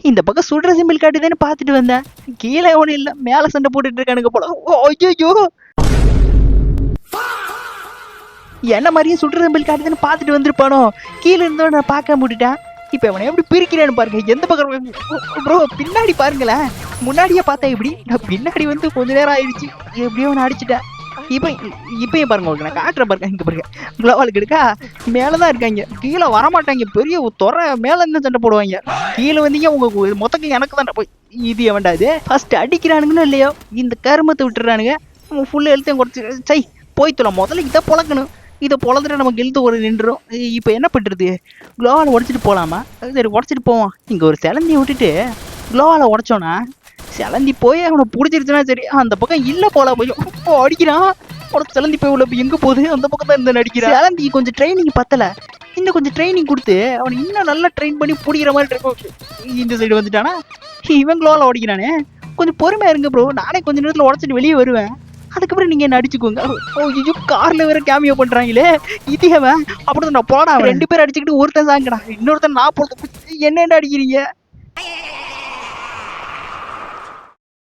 இந்த பக்கம் சுடுற சிம்பிள் காட்டுதுன்னு பார்த்துட்டு வந்தேன். கீழே ஒன்றும் இல்லை, மேலே சண்டை போட்டுட்டு இருக்கானுங்க போல. ஐயோ, என்ன மாதிரியும் சுடுற சிம்பிள் காட்டுதுன்னு பார்த்துட்டு வந்திருப்பானோ. கீழே இருந்தோ நான் பார்க்க முடிட்டேன். இப்போ அவனை எப்படி பிரிக்கிறேன்னு பாருங்க. எந்த பக்கம் ப்ரோ பின்னாடி பாருங்களேன். முன்னாடியே பார்த்தேன் இப்படி, நான் பின்னாடி வந்து கொஞ்ச நேரம் ஆயிடுச்சு. எப்படியோ அவனை அடிச்சுட்டேன். இப்பயும் பாருங்க, உங்களுக்கு நான் காட்டுறேன் பாருங்க. இங்கே பாருங்க, குளோவாலுக்கு எடுக்கா மேலே தான் இருக்காங்க, கீழே வரமாட்டாங்க. பெரிய துறை மேலே இருந்து சண்டை போடுவாங்க. கீழே வந்தீங்க உங்க மொத்தக்கு எனக்கு தான் போய் இது வேண்டாது. ஃபர்ஸ்ட் அடிக்கிறானுங்கன்னு இல்லையோ, இந்த கருமத்தை விட்டுறானுங்க. ஃபுல்லு எழுத்தையும் குறைச்சி சை போய்த்தல. முதல்ல இதை பொழக்கணும். இதை பொழந்துட்டு நமக்கு எழுத்து ஒரு நின்றுடும். இப்போ என்ன பண்ணுறது? குளோவால் உடச்சிட்டு போகலாமா? சரி உடச்சிட்டு போவோம். இங்கே ஒரு சிலந்தியை விட்டுட்டு குளோவால் உடச்சோன்னா சிலந்தி போய் அவனை பிடிச்சிருச்சுன்னா சரி. அந்த பக்கம் இல்லை போல போய் அடிக்கிறான். உடச்சு சிலந்தி போய் உள்ள எங்கே போகுது? அந்த பக்கம் தான் இருந்து அடிக்கிறான். சிலந்தி கொஞ்சம் ட்ரைனிங் பத்தலை. இன்னும் கொஞ்சம் ட்ரைனிங் கொடுத்து அவனை இன்னும் நல்லா ட்ரெயின் பண்ணி பிடிக்கிற மாதிரி இருக்கும். இந்த சைடு வந்துட்டானா இவன் குளோவால் உடைக்கிறானே. கொஞ்சம் பொறுமையாக இருங்க ப்ரோ, நானே கொஞ்சம் நேரத்தில் உடச்சிட்டு வெளியே வருவேன். அதுக்கப்புறம் நீங்கள் என்ன அடிச்சுக்கோங்க. ஐயோ, காரில் வேற கேமியோ பண்ணுறாங்களே. இதேவன் அப்படி நான் போடா. 2 பேர் அடிச்சுக்கிட்டு ஒருத்தன் சாங்கடா, இன்னொருத்தன் நான் போடுறது. என்ன அடிக்கிறீங்க?